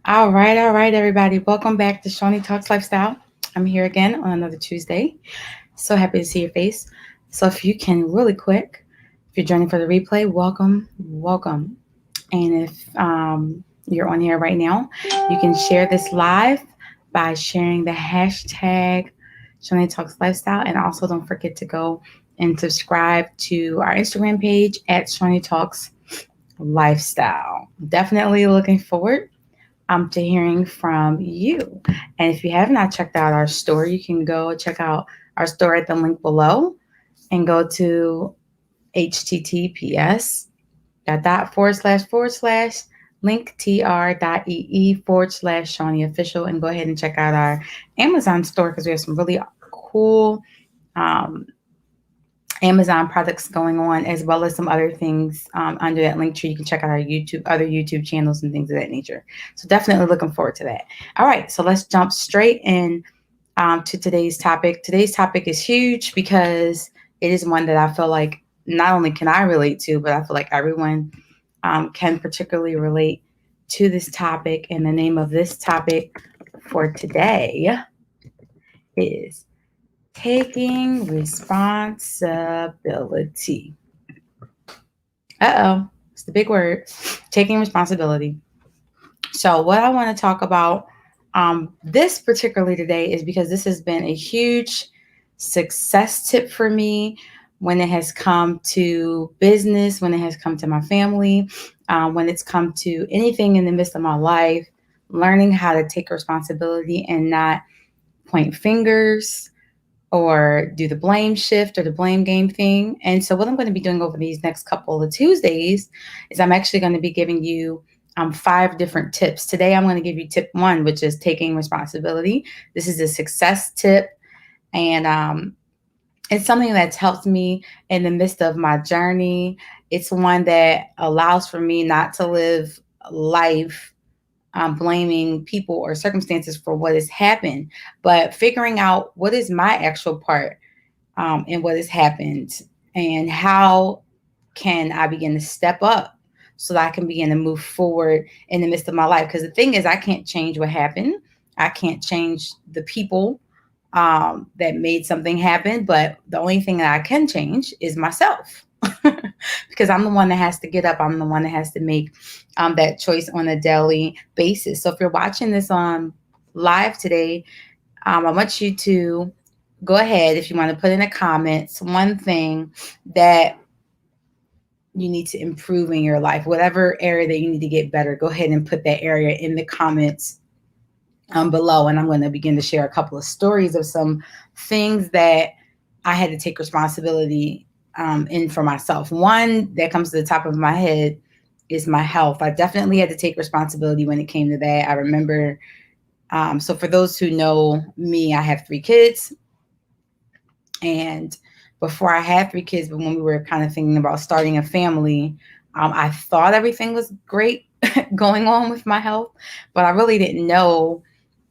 All right, everybody. Welcome back to Shawnee Talks Lifestyle. I'm here again on another Tuesday. So happy to see your face. So if you can really quick, if you're joining for the replay, welcome. And if you're on here right now, you can share this live by sharing the hashtag Shawnee Talks Lifestyle. And also don't forget to go and subscribe to our Instagram page at Shawnee Talks Lifestyle. Definitely looking forward to hearing from you. And if you have not checked out our store, you can go check out our store at the link below and go to https linktr.ee/ ShoneyOfficial and go ahead and check out our Amazon store because we have some really cool um, Amazon products going on, as well as some other things under that link tree. You can check out our other YouTube channels and things of that nature. So definitely looking forward to that. All right, so let's jump straight in to today's topic. Today's topic is huge because it is one that I feel like not only can I relate to, but I feel like everyone can particularly relate to this topic. And the name of this topic for today is taking responsibility. It's the big word, taking responsibility. So what I want to talk about this particularly today is because this has been a huge success tip for me when it has come to business, when it has come to my family, when it's come to anything in the midst of my life, learning how to take responsibility and not point fingers or do the blame shift or the blame game thing. And so what I'm going to be doing over these next couple of Tuesdays is I'm actually going to be giving you 5 different tips. Today, I'm going to give you tip 1, which is taking responsibility. This is a success tip. And it's something that's helped me in the midst of my journey. It's one that allows for me not to live life blaming people or circumstances for what has happened, but figuring out what is my actual part in what has happened and how can I begin to step up so that I can begin to move forward in the midst of my life. Because the thing is, I can't change what happened. I can't change the people that made something happen, but the only thing that I can change is myself. Because I'm the one that has to get up. I'm the one that has to make that choice on a daily basis. So if you're watching this on live today, I want you to go ahead, if you want to put in the comments one thing that you need to improve in your life, whatever area that you need to get better, go ahead and put that area in the comments below. And I'm going to begin to share a couple of stories of some things that I had to take responsibility in for myself. One that comes to the top of my head is my health. I definitely had to take responsibility when it came to that. I remember, so for those who know me, I have 3 kids. And before I had 3 kids, but when we were kind of thinking about starting a family, I thought everything was great going on with my health, but I really didn't know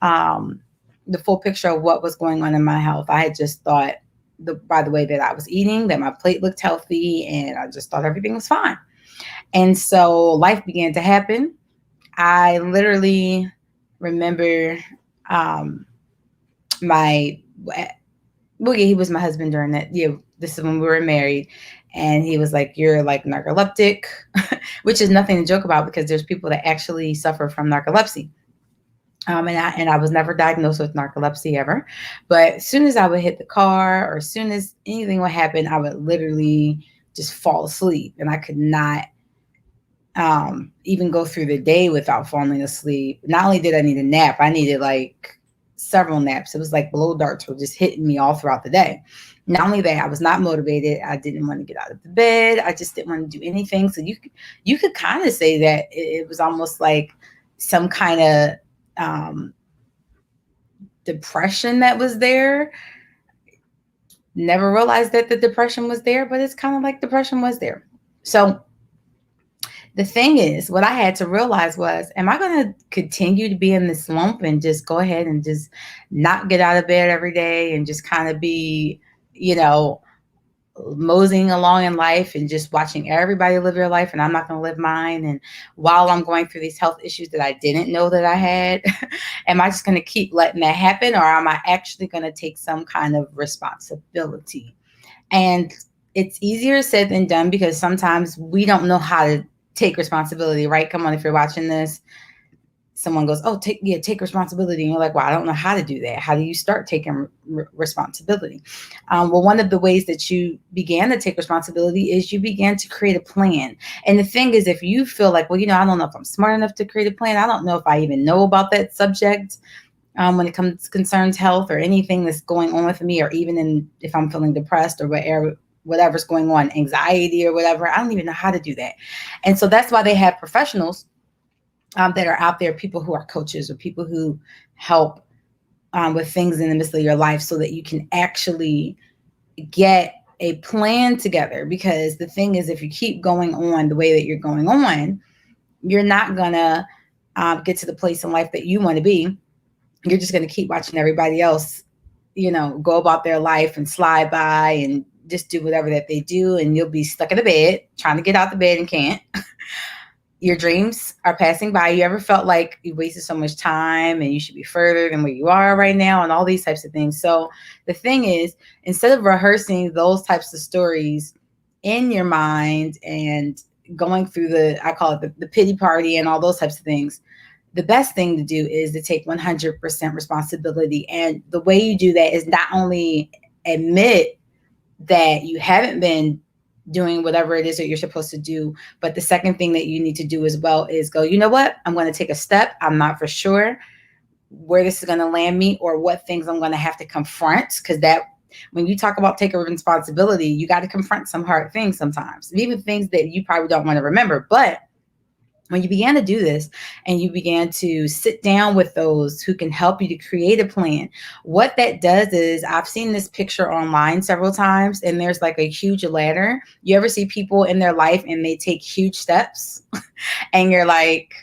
the full picture of what was going on in my health. I had just thought by the way that I was eating, that my plate looked healthy, and I just thought everything was fine. And so life began to happen. I literally remember my he was my husband during that. Yeah, this is when we were married. And he was like, "You're like narcoleptic," which is nothing to joke about because there's people that actually suffer from narcolepsy. And I was never diagnosed with narcolepsy ever. But as soon as I would hit the car or as soon as anything would happen, I would literally just fall asleep. And I could not even go through the day without falling asleep. Not only did I need a nap, I needed like several naps. It was like blow darts were just hitting me all throughout the day. Not only that, I was not motivated. I didn't want to get out of the bed. I just didn't want to do anything. So you could kind of say that it was almost like some kind of depression that was there. Never realized that the depression was there, but it's kind of like depression was there. So the thing is, what I had to realize was, am I going to continue to be in this slump and just go ahead and just not get out of bed every day and just kind of be, moseying along in life and just watching everybody live their life, and I'm not going to live mine. And while I'm going through these health issues that I didn't know that I had, am I just going to keep letting that happen, or am I actually going to take some kind of responsibility? And it's easier said than done, because sometimes we don't know how to take responsibility, right? Come on, if you're watching this, someone goes, oh, take responsibility. And you're like, well, I don't know how to do that. How do you start taking responsibility? Well, one of the ways that you began to take responsibility is you began to create a plan. And the thing is, if you feel like, well, I don't know if I'm smart enough to create a plan. I don't know if I even know about that subject. When it concerns health or anything that's going on with me, or even if I'm feeling depressed or whatever's going on, anxiety or whatever, I don't even know how to do that. And so that's why they have professionals that are out there, people who are coaches or people who help with things in the midst of your life, so that you can actually get a plan together. Because the thing is, if you keep going on the way that you're going on, you're not going to get to the place in life that you want to be. You're just going to keep watching everybody else, go about their life and slide by and just do whatever that they do. And you'll be stuck in the bed trying to get out the bed and can't. Your dreams are passing by. You ever felt like you wasted so much time and you should be further than where you are right now, and all these types of things? So the thing is, instead of rehearsing those types of stories in your mind and going through I call it the pity party and all those types of things, the best thing to do is to take 100% responsibility. And the way you do that is not only admit that you haven't been doing whatever it is that you're supposed to do, but the second thing that you need to do as well is go, you know what? I'm going to take a step. I'm not for sure where this is going to land me or what things I'm going to have to confront. Because when you talk about taking responsibility, you got to confront some hard things sometimes, even things that you probably don't want to remember. But when you began to do this and you began to sit down with those who can help you to create a plan, what that does is, I've seen this picture online several times, and there's like a huge ladder. You ever see people in their life and they take huge steps and you're like,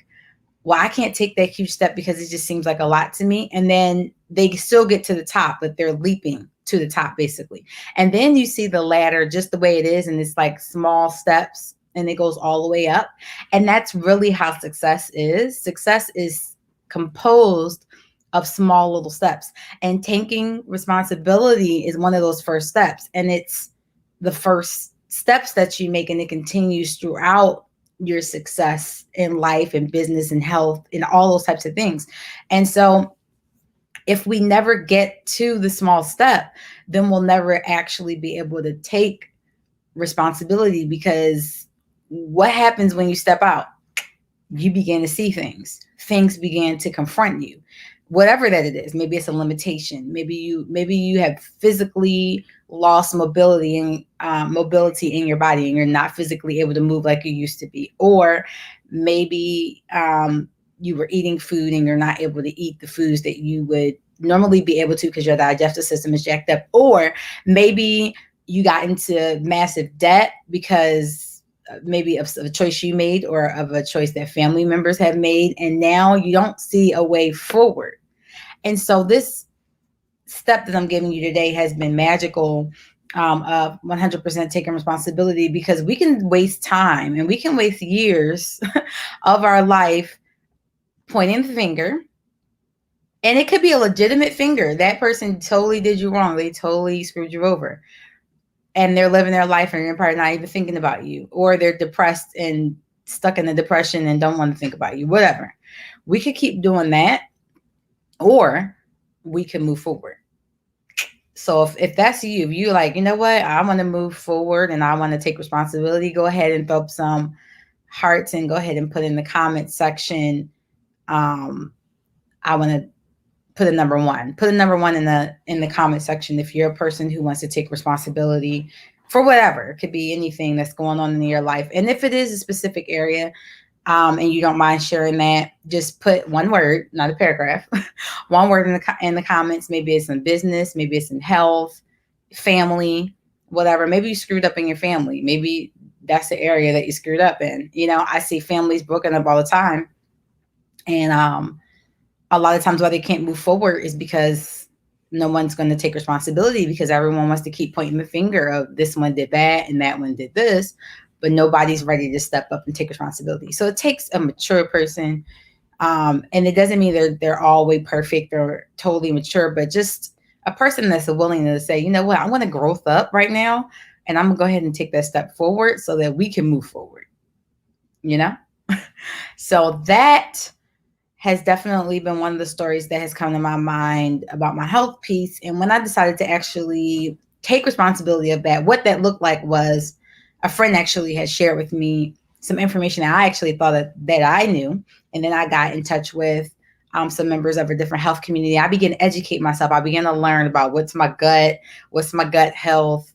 well, I can't take that huge step because it just seems like a lot to me. And then they still get to the top, but they're leaping to the top basically. And then you see the ladder just the way it is, and it's like small steps, and it goes all the way up. And that's really how success is. Success is composed of small little steps. And taking responsibility is one of those first steps. And it's the first steps that you make, and it continues throughout your success in life and business and health and all those types of things. And so if we never get to the small step, then we'll never actually be able to take responsibility, because what happens when you step out? You begin to see things. Things begin to confront you, whatever that it is. Maybe it's a limitation. Maybe you have physically lost mobility in your body, and you're not physically able to move like you used to be. Or maybe you were eating food and you're not able to eat the foods that you would normally be able to because your digestive system is jacked up. Or maybe you got into massive debt because maybe of a choice you made or of a choice that family members have made, and now you don't see a way forward. And so this step that I'm giving you today has been magical, of 100% taking responsibility, because we can waste time and we can waste years of our life pointing the finger. And it could be a legitimate finger. That person totally did you wrong. They totally screwed you over. And they're living their life and they're probably not even thinking about you, or they're depressed and stuck in the depression and don't want to think about you, whatever. We could keep doing that, or we can move forward. So if that's you, if you're like, you know what, I want to move forward and I want to take responsibility, go ahead and throw up some hearts and go ahead and put in the comment section. I want to put a number one. Put a number one in the comment section if you're a person who wants to take responsibility for whatever. It could be anything that's going on in your life. And if it is a specific area, and you don't mind sharing that, just put one word, not a paragraph, one word in the comments. Maybe it's in business, maybe it's in health, family, whatever. Maybe you screwed up in your family. Maybe that's the area that you screwed up in. I see families broken up all the time. And a lot of times why they can't move forward is because no one's going to take responsibility because everyone wants to keep pointing the finger of this one did that and that one did this, but nobody's ready to step up and take responsibility. So it takes a mature person. And it doesn't mean they're always perfect or totally mature, but just a person that's willing to say, you know what, I want to growth up right now, and I'm gonna go ahead and take that step forward so that we can move forward, you know? So that has definitely been one of the stories that has come to my mind about my health piece. And when I decided to actually take responsibility of that, what that looked like was a friend actually had shared with me some information that I actually thought that I knew. And then I got in touch with some members of a different health community. I began to educate myself. I began to learn about what's my gut health,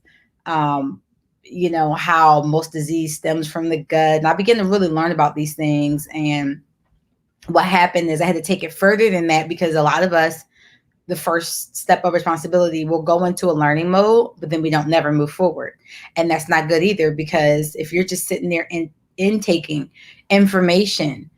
how most disease stems from the gut. And I began to really learn about these things. And what happened is I had to take it further than that, because a lot of us, the first step of responsibility, will go into a learning mode, but then we don't never move forward. And that's not good either, because if you're just sitting there intaking information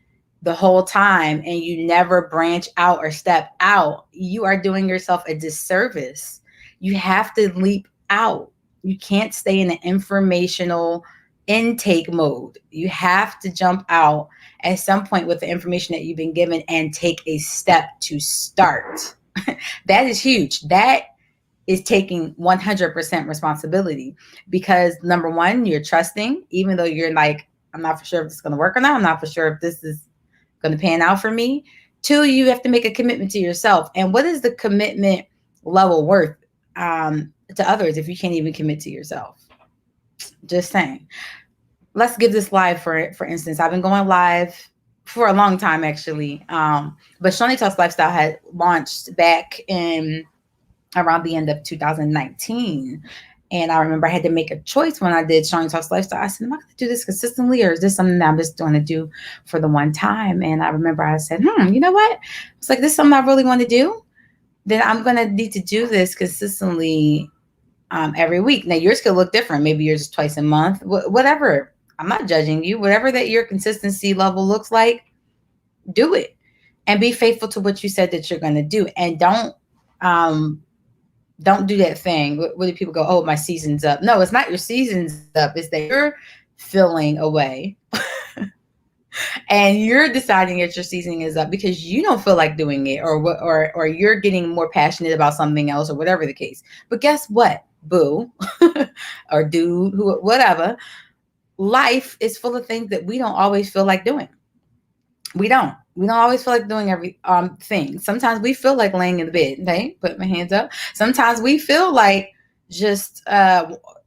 the whole time and you never branch out or step out, you are doing yourself a disservice. You have to leap out. You can't stay in an informational intake mode. You have to jump out at some point with the information that you've been given and take a step to start. That is huge. That is taking 100% responsibility, because number one, you're trusting, even though you're like, I'm not for sure if this is going to work or not. I'm not for sure if this is going to pan out for me. Two, you have to make a commitment to yourself. And what is the commitment level worth to others if you can't even commit to yourself? Just saying. Let's give this live for instance. I've been going live for a long time, actually. But Shoney Talks Lifestyle had launched back in around the end of 2019. And I remember I had to make a choice when I did Shoney Talks Lifestyle. I said, am I going to do this consistently, or is this something that I'm just going to do for the one time? And I remember I said, you know what? It's like, this is something I really want to do. Then I'm going to need to do this consistently every week. Now, yours could look different. Maybe yours is twice a month, whatever. I'm not judging you. Whatever that your consistency level looks like, do it and be faithful to what you said that you're going to do. And don't do that thing where people go, oh, my season's up. No, it's not your season's up. It's that you're feeling away and you're deciding that your season is up because you don't feel like doing it, or you're getting more passionate about something else, or whatever the case. But guess what, boo, or dude, whatever. Life is full of things that we don't always feel like doing. We don't always feel like doing every thing. Sometimes we feel like laying in the bed. Okay, put my hands up. Sometimes we feel like just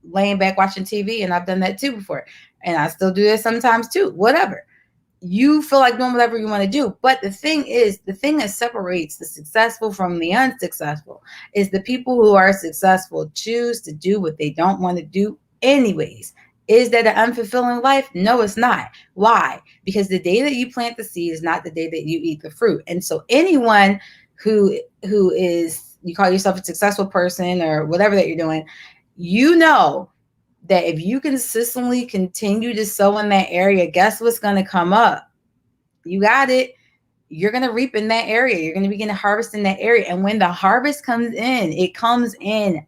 laying back watching TV, and I've done that too before, and I still do that sometimes too. Whatever. You feel like doing whatever you want to do. But the thing that separates the successful from the unsuccessful is the people who are successful choose to do what they don't want to do anyways. Is that an unfulfilling life? No, it's not. Why? Because the day that you plant the seed is not the day that you eat the fruit. And so anyone who is, you call yourself a successful person or whatever that you're doing, you know that if you consistently continue to sow in that area, guess what's going to come up? You got it. You're going to reap in that area. You're going to begin to harvest in that area. And when the harvest comes in, it comes in.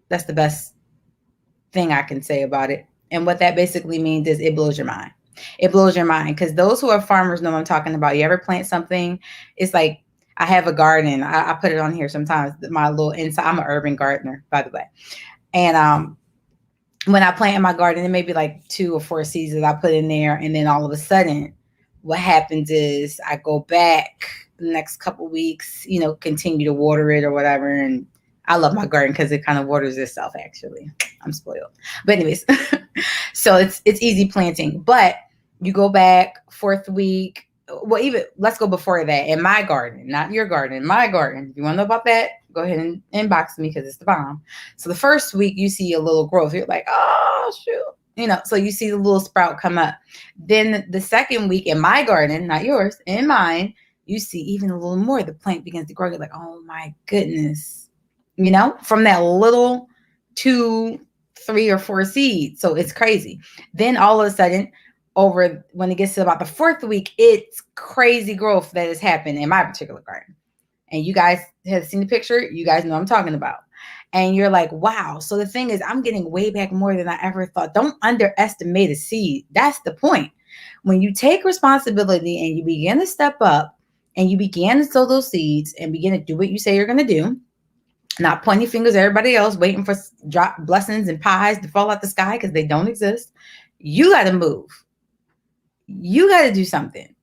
That's the best thing I can say about it. And what that basically means is it blows your mind. It blows your mind, because those who are farmers know what I'm talking about. You ever plant something? It's like, I have a garden. I put it on here sometimes. My little inside. I'm an urban gardener, by the way. And when I plant in my garden, it may be like 2 or 4 seeds that I put in there. And then all of a sudden, what happens is I go back the next couple weeks, continue to water it or whatever. And I love my garden because it kind of waters itself, actually. I'm spoiled. But anyways, so it's easy planting. But you go back 4th week. Well, even let's go before that. In my garden, not your garden, my garden. If you want to know about that, go ahead and inbox me, because it's the bomb. So the first week you see a little growth. You're like, oh, shoot. So you see the little sprout come up. Then the second week in my garden, not yours, in mine, you see even a little more. The plant begins to grow. You're like, oh my goodness. From that little 2, 3, or 4 seeds. So it's crazy. Then all of a sudden, when it gets to about the 4th week, it's crazy growth that has happened in my particular garden. And you guys have seen the picture. You guys know what I'm talking about. And you're like, wow. So the thing is, I'm getting way back more than I ever thought. Don't underestimate a seed. That's the point. When you take responsibility and you begin to step up and you begin to sow those seeds and begin to do what you say you're going to do, not pointing fingers at everybody else, waiting for drop blessings and pies to fall out the sky because they don't exist. You got to move. You got to do something.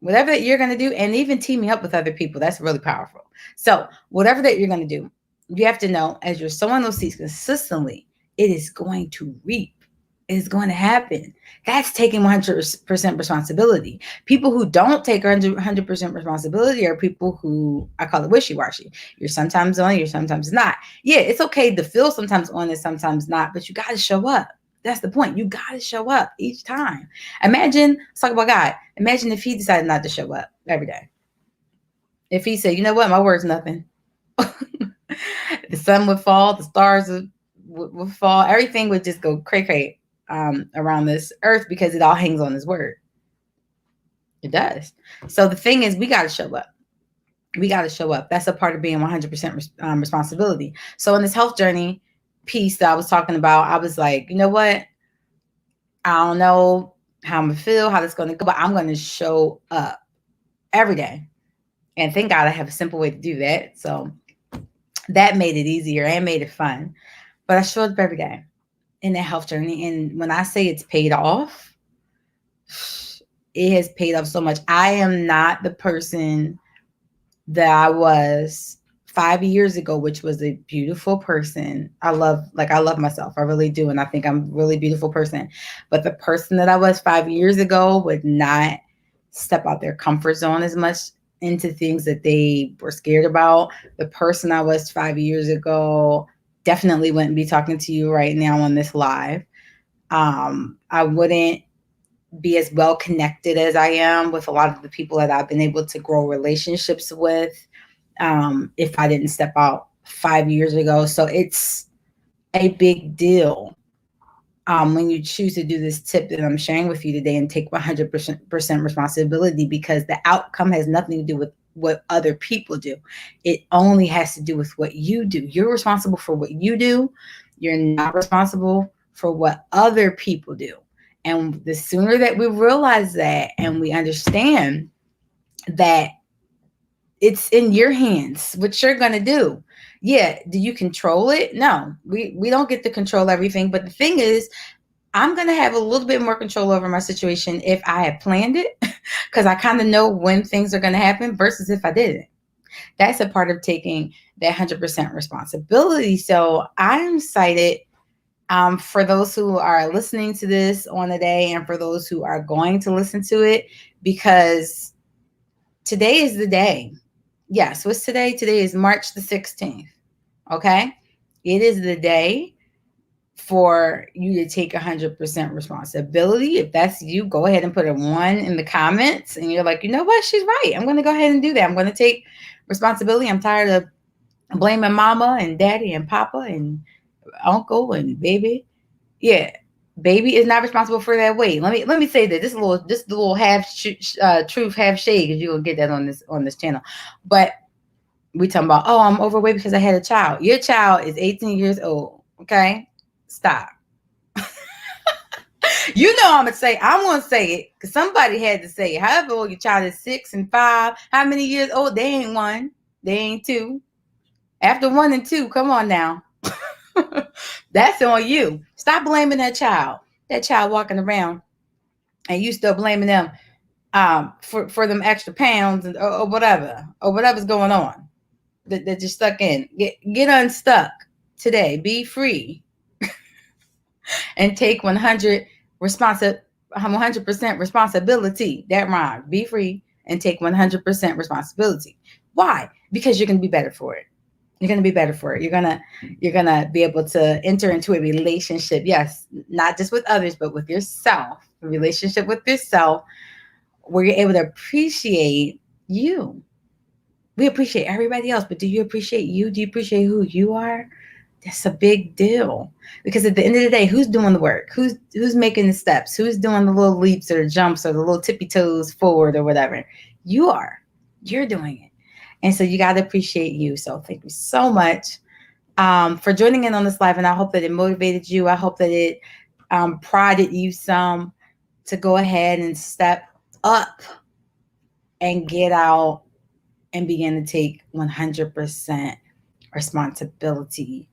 Whatever that you're going to do, and even teaming up with other people, that's really powerful. So whatever that you're going to do, you have to know as you're sowing those seeds consistently, it is going to reap. It is going to happen. That's taking 100% responsibility. People who don't take 100% responsibility are people who, I call it wishy-washy. You're sometimes on, you're sometimes not. Yeah, it's okay to feel sometimes on and sometimes not, but you got to show up. That's the point. You got to show up each time. Imagine, let's talk about God. Imagine if he decided not to show up every day. If he said, you know what, my word's nothing. The sun would fall, the stars would fall, everything would just go cray-cray around this earth because it all hangs on his word. It does. So the thing is, we got to show up. We got to show up. That's a part of being 100% responsibility. So in this health journey piece that I was talking about, I was like, you know what? I don't know how I'm going to feel, how this is going to go, but I'm going to show up every day. And thank God I have a simple way to do that. So that made it easier and made it fun. But I showed up every day in that health journey. And when I say it's paid off, it has paid off so much. I am not the person that I was 5 years ago, which was a beautiful person. I love myself. I really do. And I think I'm a really beautiful person. But the person that I was 5 years ago would not step out their comfort zone as much into things that they were scared about. The person I was 5 years ago definitely wouldn't be talking to you right now on this live. I wouldn't be as well connected as I am with a lot of the people that I've been able to grow relationships with if I didn't step out 5 years ago. So it's a big deal when you choose to do this tip that I'm sharing with you today and take 100% responsibility, because the outcome has nothing to do with what other people do. It only has to do with what you do. You're responsible for what you do. You're not responsible for what other people do. And the sooner that we realize that and we understand that it's in your hands, what you're going to do. Yeah. Do you control it? No, we don't get to control everything. But the thing is, I'm going to have a little bit more control over my situation if I have planned it, because I kind of know when things are going to happen versus if I didn't. That's a part of taking that 100% responsibility. So I'm excited for those who are listening to this on the day and for those who are going to listen to it, because today is the day. Yes, what's today? Today is March the 16th. Okay. It is the day for you to take 100% responsibility. If that's you, go ahead and put a 1 in the comments. And you're like, you know what? She's right. I'm going to go ahead and do that. I'm going to take responsibility. I'm tired of blaming mama and daddy and papa and uncle and baby. Yeah. Baby is not responsible for that weight. Let me say that this little half truth, half shade, because you're gonna get that on this channel. But we talking about, oh, I'm overweight because I had a child. Your child is 18 years old. Okay, stop. You know I'm gonna say it because somebody had to say it. However old your child is, 6 and 5. How many years old? They ain't 1. They ain't 2. After 1 and 2, come on now. That's on you. Stop blaming that child. That child walking around and you still blaming them for them extra pounds or whatever's going on that you're stuck in. Get unstuck today. Be free and take 100% responsibility. That rhyme. Be free and take 100% responsibility. Why? Because you're going to be better for it. You're going to be better for it. You're going to be able to enter into a relationship. Yes, not just with others, but with yourself. A relationship with yourself where you're able to appreciate you. We appreciate everybody else, but do you appreciate you? Do you appreciate who you are? That's a big deal. Because at the end of the day, who's doing the work? Who's making the steps? Who's doing the little leaps or jumps or the little tippy toes forward or whatever? You are. You're doing it. And so you got to appreciate you. So thank you so much for joining in on this live. And I hope that it motivated you. I hope that it prodded you some to go ahead and step up and get out and begin to take 100% responsibility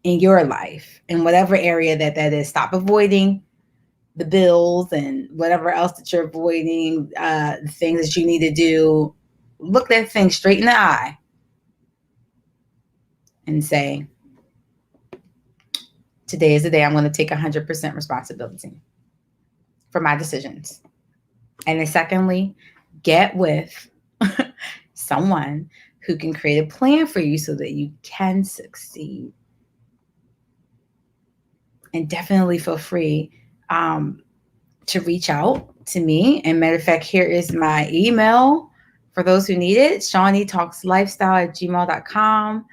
in your life, in whatever area that is. Stop avoiding the bills and whatever else that you're avoiding, the things that you need to do. Look that thing straight in the eye and say, today is the day I'm going to take 100% responsibility for my decisions. And then secondly, get with someone who can create a plan for you so that you can succeed. And definitely feel free to reach out to me. And matter of fact, here is my email for those who need it, ShoneyTalksLifestyle@gmail.com.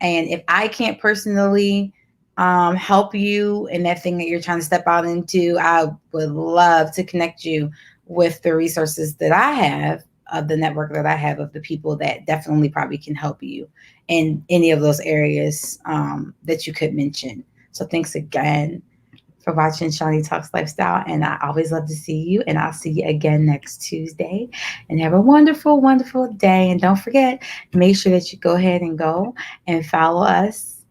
And if I can't personally help you in that thing that you're trying to step out into, I would love to connect you with the resources that I have, of the network that I have, of the people that definitely probably can help you in any of those areas that you could mention. So thanks again for watching Shawnee Talks Lifestyle. And I always love to see you. And I'll see you again next Tuesday. And have a wonderful, wonderful day. And don't forget, make sure that you go ahead and go and follow us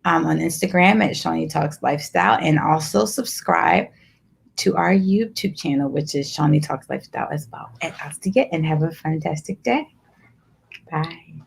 on Instagram at Shawnee Talks Lifestyle. And also subscribe to our YouTube channel, which is Shawnee Talks Lifestyle as well. And I'll see you and have a fantastic day. Bye.